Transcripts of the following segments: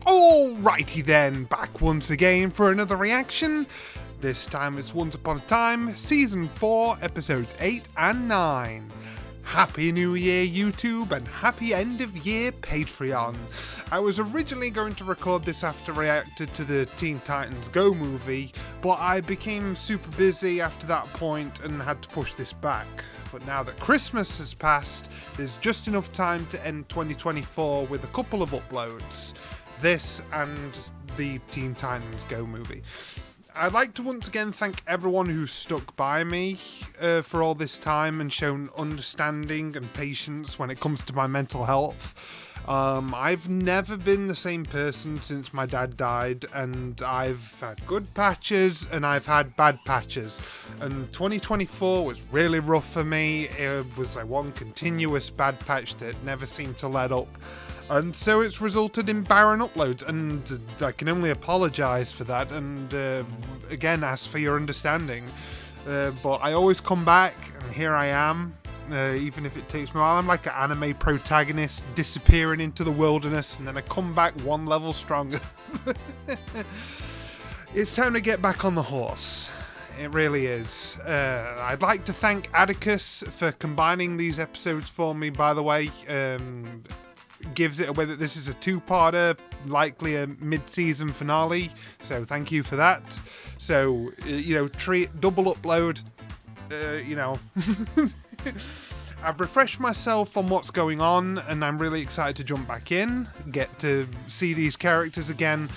Alrighty then, back once again for another reaction. This time it's Once Upon a Time, Season 4, Episodes 8 and 9. Happy New Year, YouTube, and happy end of year, Patreon. I was originally going to record this after I reacted to the Teen Titans Go movie, but I became super busy after that point and had to push this back. But now that Christmas has passed, there's just enough time to end 2024 with a couple of uploads. This and the Teen Titans Go movie. I'd like to once again thank everyone who stuck by me for all this time and shown understanding and patience when it comes to my mental health. I've never been the same person since my dad died, and I've had good patches and I've had bad patches. And 2024 was really rough for me. It was like one continuous bad patch that never seemed to let up. And so it's resulted in barren uploads, and I can only apologise for that, and again ask for your understanding. But I always come back, and here I am, even if it takes me a while. I'm like an anime protagonist disappearing into the wilderness, and then I come back one level stronger. It's time to get back on the horse. It really is. I'd like to thank Atticus for combining these episodes for me, by the way. Gives it away that this is a two-parter, likely a mid-season finale, so thank you for that. So, treat double upload, I've refreshed myself on what's going on, and I'm really excited to jump back in, get to see these characters again.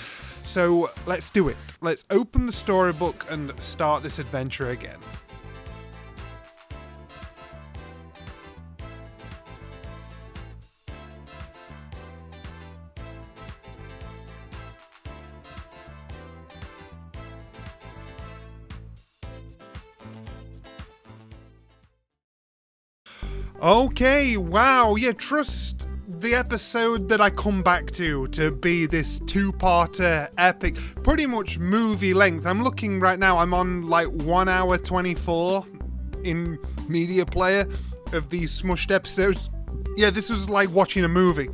So let's do it. Let's open the storybook and start this adventure again. Okay, wow, yeah, trust the episode that I come back to be this two-parter epic, pretty much movie length. I'm looking right now, I'm on like 1 hour 24 in media player of these smushed episodes. Yeah, this was like watching a movie.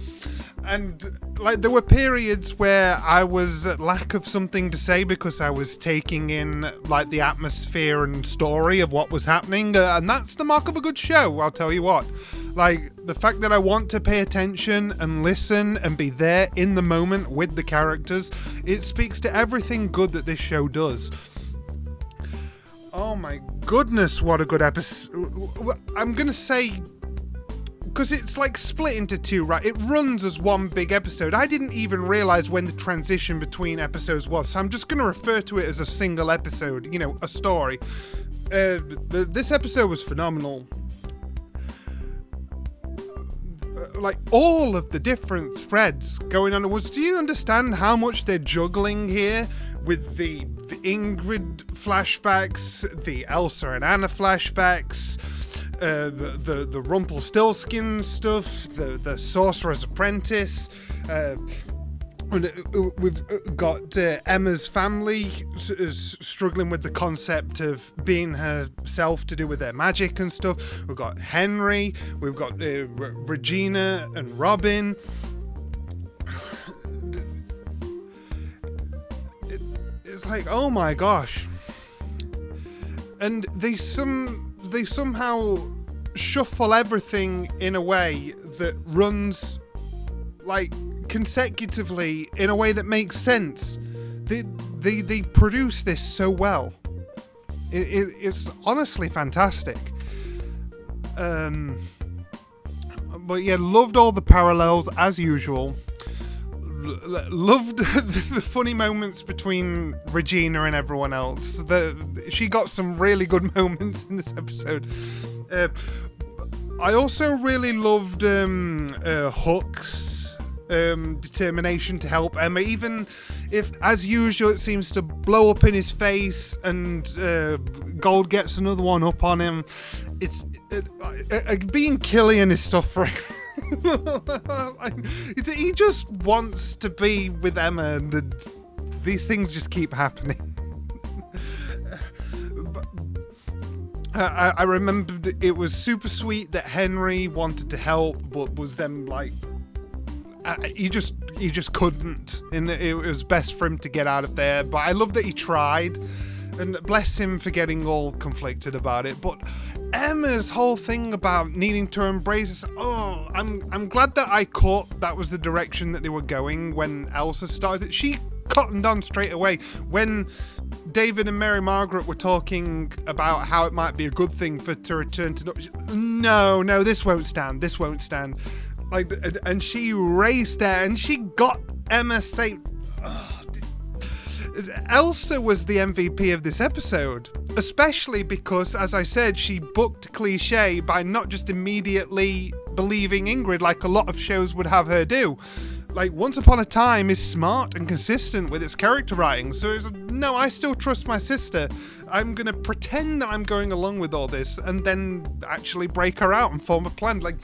And like there were periods where I was at lack of something to say because I was taking in like the atmosphere and story of what was happening, and that's the mark of a good show, I'll tell you what. Like the fact that I want to pay attention and listen and be there in the moment with the characters, it speaks to everything good that this show does. Oh my goodness, what a good episode. I'm gonna say, because it's like split into two, right? It runs as one big episode. I didn't even realize when the transition between episodes was, so I'm just going to refer to it as a single episode, a story. This episode was phenomenal. Like all of the different threads going on. Do you understand how much they're juggling here with the Ingrid flashbacks, the Elsa and Anna flashbacks, the Rumpelstiltskin stuff, the Sorcerer's Apprentice. We've got Emma's family struggling with the concept of being herself to do with their magic and stuff. We've got Henry. We've got Regina and Robin. It's like, oh my gosh. And they somehow shuffle everything in a way that runs like consecutively in a way that makes sense. They produce this so well. It's honestly fantastic. But yeah, loved all the parallels as usual. Loved the funny moments between Regina and everyone else. She got some really good moments in this episode. I also really loved Hook's determination to help Emma, even if, as usual, it seems to blow up in his face and Gold gets another one up on him. Being Killian is suffering. He just wants to be with Emma, and these things just keep happening. I remember it was super sweet that Henry wanted to help, but was then like he just couldn't, and it was best for him to get out of there. But I love that he tried, and bless him for getting all conflicted about it. But Emma's whole thing about needing to embrace this, I'm glad that I caught that was the direction that they were going when Elsa started. She cottoned on straight away when David and Mary Margaret were talking about how it might be a good thing for to return to. No, this won't stand. Like, and she raced there, and she got Emma safe. Elsa was the MVP of this episode, especially because, as I said, she booked cliche by not just immediately believing Ingrid like a lot of shows would have her do. Like, Once Upon a Time is smart and consistent with its character writing, so it's no, I still trust my sister. I'm gonna pretend that I'm going along with all this, and then actually break her out and form a plan. Like,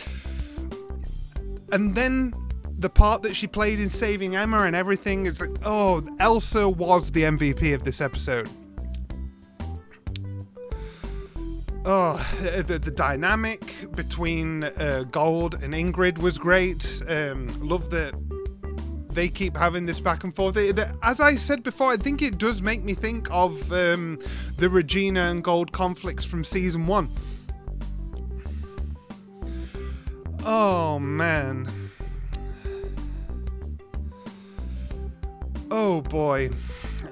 and then the part that she played in saving Emma and everything, it's like, Elsa was the MVP of this episode. The dynamic between Gold and Ingrid was great. Love that they keep having this back and forth. As I said before, I think it does make me think of the Regina and Gold conflicts from season 1. Oh, man. Oh, boy.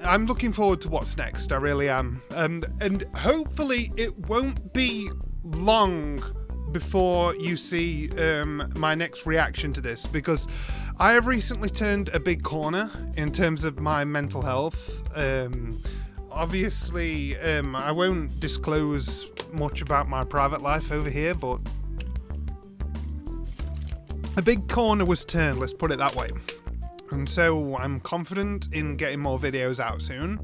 I'm looking forward to what's next. I really am. And hopefully it won't be long before you see my next reaction to this, because I have recently turned a big corner in terms of my mental health. Obviously, I won't disclose much about my private life over here, but a big corner was turned, let's put it that way. And so I'm confident in getting more videos out soon.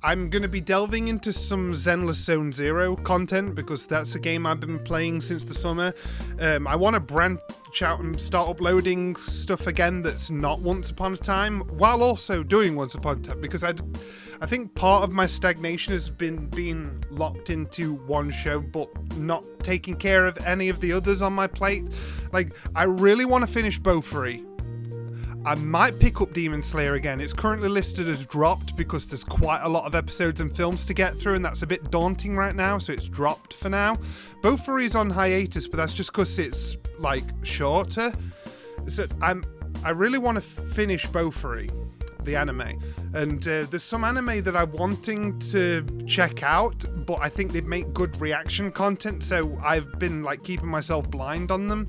I'm going to be delving into some Zenless Zone Zero content, because that's a game I've been playing since the summer. I want to branch out and start uploading stuff again that's not Once Upon a Time, while also doing Once Upon a Time, because I think part of my stagnation has been being locked into one show but not taking care of any of the others on my plate. Like, I really want to finish Beaufry. I might pick up Demon Slayer again. It's currently listed as dropped because there's quite a lot of episodes and films to get through, and that's a bit daunting right now, so it's dropped for now. Beaufry's on hiatus, but that's just because it's, like, shorter. So I really want to finish Beaufry, the anime. And there's some anime that I'm wanting to check out, but I think they'd make good reaction content, so I've been, like, keeping myself blind on them.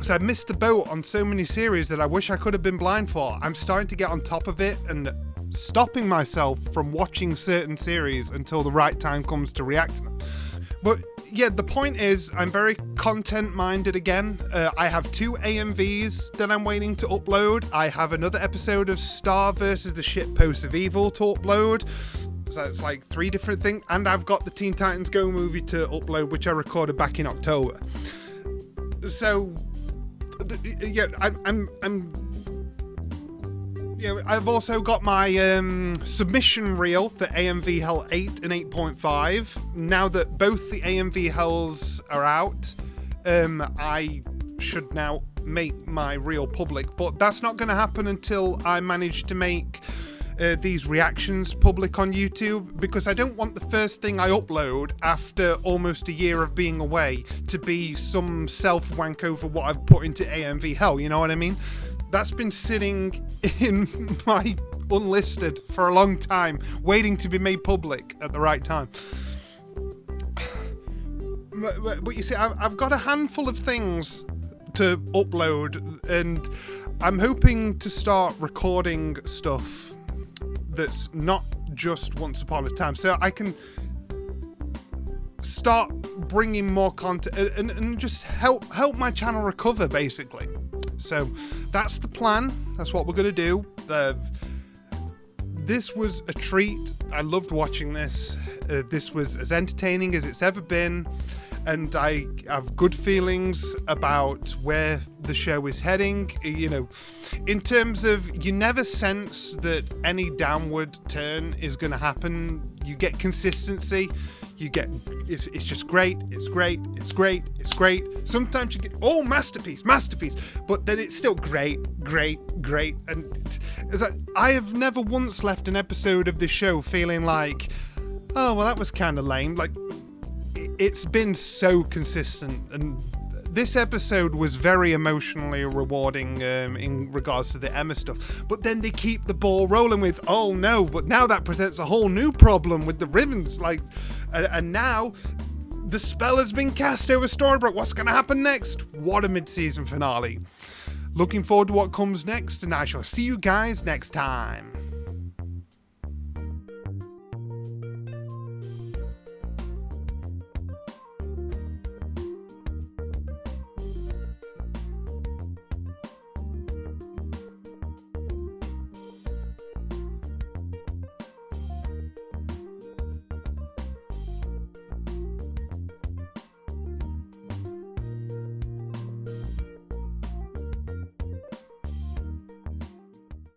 So I missed the boat on so many series that I wish I could have been blind for. I'm starting to get on top of it and stopping myself from watching certain series until the right time comes to react to them. But yeah, the point is, I'm very content-minded again. I have 2 AMVs that I'm waiting to upload. I have another episode of Star vs. the Shitpost of Evil to upload. So it's like 3 different things. And I've got the Teen Titans Go movie to upload, which I recorded back in October. So yeah, I've also got my submission reel for AMV Hell 8 and 8.5. Now that both the AMV Hells are out, I should now make my reel public, but that's not going to happen until I manage to make these reactions public on YouTube, because I don't want the first thing I upload after almost a year of being away to be some self-wank over what I've put into AMV Hell, you know what I mean? That's been sitting in my unlisted for a long time, waiting to be made public at the right time. But you see, I've got a handful of things to upload, and I'm hoping to start recording stuff that's not just Once Upon a Time, so I can start bringing more content and just help my channel recover, basically. So that's the plan. That's what we're gonna do. This was a treat. I loved watching this. This was as entertaining as it's ever been, and I have good feelings about where the show is heading. You know, in terms of, you never sense that any downward turn is going to happen. You get consistency. You get it's just great. It's great. Sometimes you get masterpiece, but then it's still great. And it's like, I have never once left an episode of this show feeling like, oh well, that was kind of lame. Like, it's been so consistent, and this episode was very emotionally rewarding in regards to the Emma stuff. But then they keep the ball rolling with, oh no, but now that presents a whole new problem with the ribbons. Like, and now the spell has been cast over Storybrooke. What's going to happen next? What a mid-season finale. Looking forward to what comes next, and I shall see you guys next time.